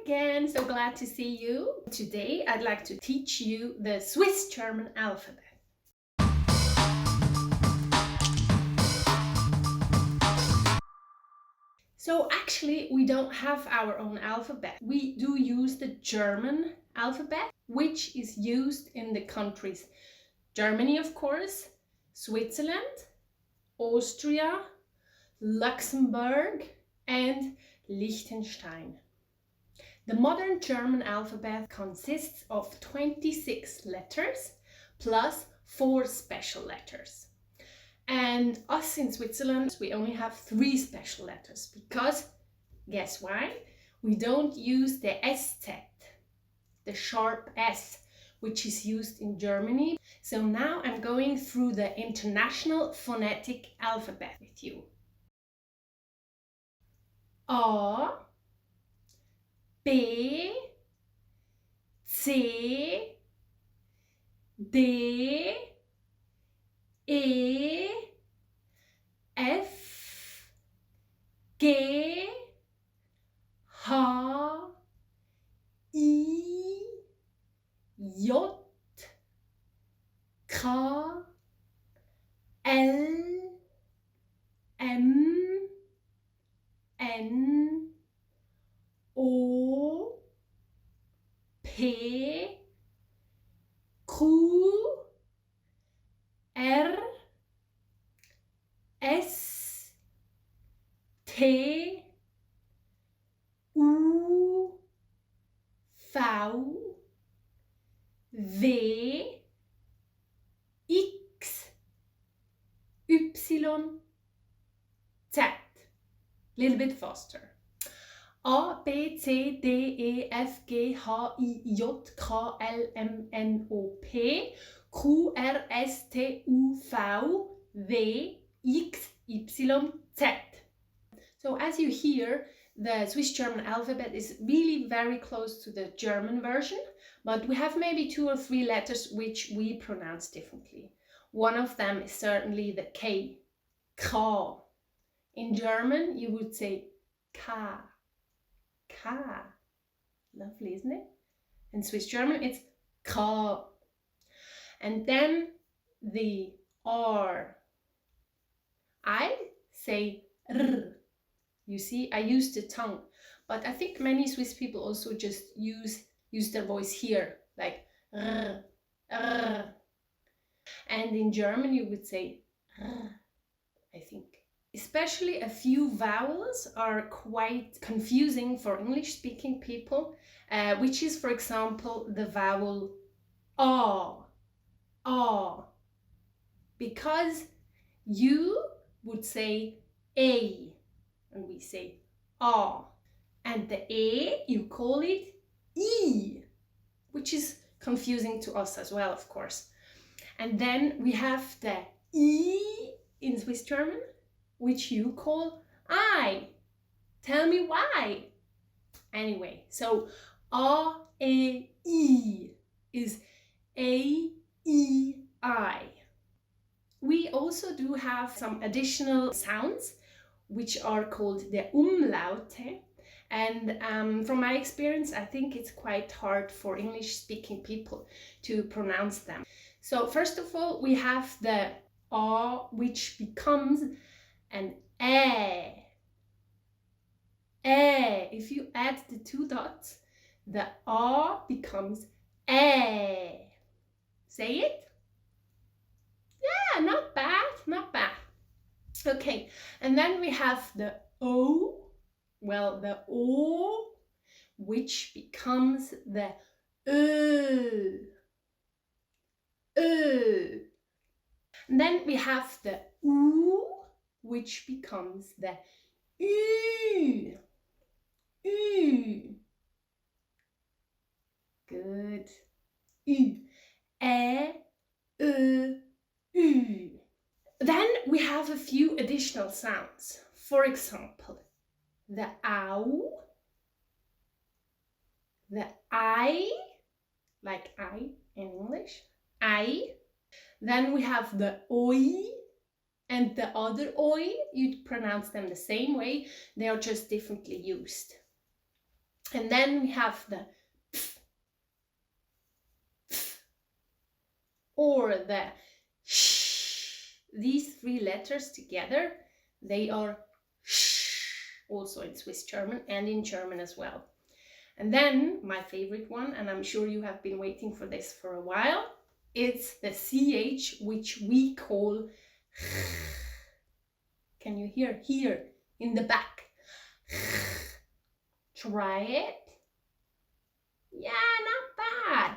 again, so glad to see you. Today I'd like to teach you the Swiss German alphabet. So actually we don't have our own alphabet. We do use the German alphabet, which is used in the countries Germany, of course, Switzerland, Austria, Luxembourg and Liechtenstein. The modern German alphabet consists of 26 letters plus 4 special letters. And us in Switzerland, we only have 3 special letters because, guess why? We don't use the SZ, the sharp S, which is used in Germany. So now I'm going through the international phonetic alphabet with you. A, B, C, D, E, F, G, H, I, J, K, L, M, N, O, P, Q, R, S, T, U, V, W, X, Y, Z. Little bit faster. A, B, C, D, E, F, G, H, I, J, K, L, M, N, O, P, Q, R, S, T, U, V, W, X, Y, Z. So as you hear, the Swiss German alphabet is really very close to the German version, but we have maybe 2 or 3 letters which we pronounce differently. One of them is certainly the K, K. In German, you would say K. K. Lovely, isn't it? In Swiss German, it's K. And then the R. I say R. You see, I use the tongue. But I think many Swiss people also just use their voice here, like R, R. And in German, you would say R, I think. Especially a few vowels are quite confusing for English-speaking people, which is, for example, the vowel A. Because you would say A, and we say A. And the E, you call it E, which is confusing to us as well, of course. And then we have the E in Swiss German, which you call I. Tell me why. Anyway, so A, E, I is A, E, I. We also do have some additional sounds which are called the Umlaute. And from my experience, I think it's quite hard for English-speaking people to pronounce them. So first of all, we have the A, which becomes an E. If you add the 2 dots, the A becomes E. Say it? Yeah, not bad, not bad. Okay, and then we have the O. Well, the O, which becomes the Ö. And then we have the U, which becomes the Ü. Good. Ü. Ü. Then we have a few additional sounds. For example, the ow, the I, like I in English, I. Then we have the oi and the other oi. You pronounce them the same way, they are just differently used. And then we have the pf, pf, or the sh. These three letters together, they are sh, also in Swiss German and in German as well. And then my favorite one, and I'm sure you have been waiting for this for a while, it's the CH, which we call can you hear here in the back? Try it. Yeah, not bad.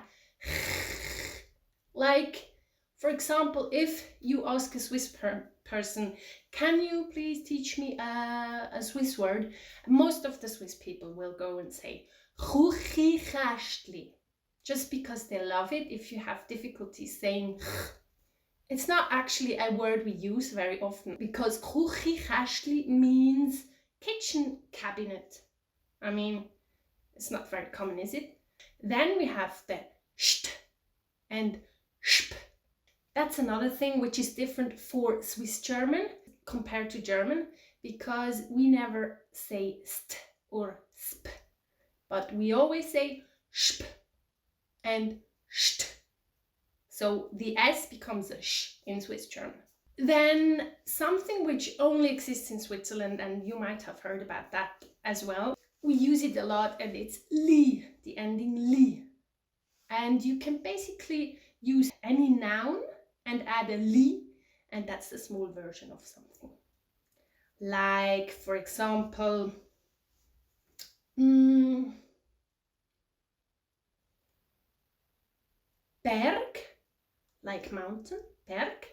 Like, for example, if you ask a Swiss person, can you please teach me a Swiss word? Most of the Swiss people will go and say Chuchichäschtli, just because they love it. If you have difficulty saying, it's not actually a word we use very often, because Chuchichäschtli means kitchen cabinet. I mean, it's not very common, is it? Then we have the st and sp. That's another thing which is different for Swiss German compared to German, because we never say st or sp, but we always say sp and st. So the S becomes a sh in Swiss German. Then something which only exists in Switzerland, and you might have heard about that as well. We use it a lot, and it's li, the ending li. And you can basically use any noun and add a li, and that's the small version of something. Like, for example, berg, like mountain, berg.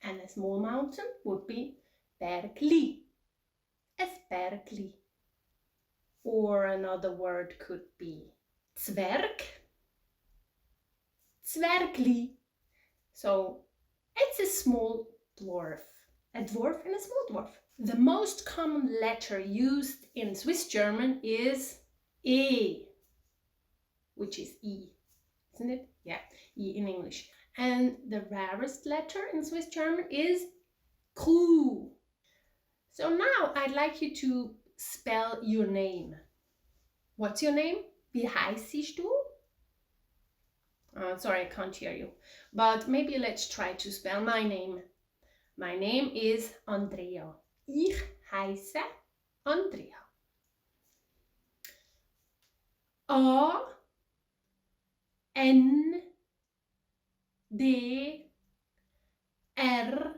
And a small mountain would be bergli, es bergli. Or another word could be zwerg, zwergli. So it's a small dwarf, a dwarf and a small dwarf. The most common letter used in Swiss German is E, which is E, isn't it? Yeah, E in English. And the rarest letter in Swiss German is Q. So now I'd like you to spell your name. What's your name? Wie heißt du? Sorry, I can't hear you. But maybe let's try to spell my name. My name is Andrea. Ich heiße Andrea. A N D R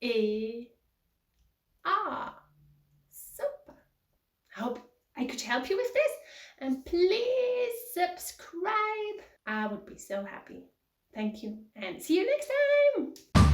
E A. Super. I hope I could help you with this, and please subscribe. I would be so happy. Thank you, and see you next time.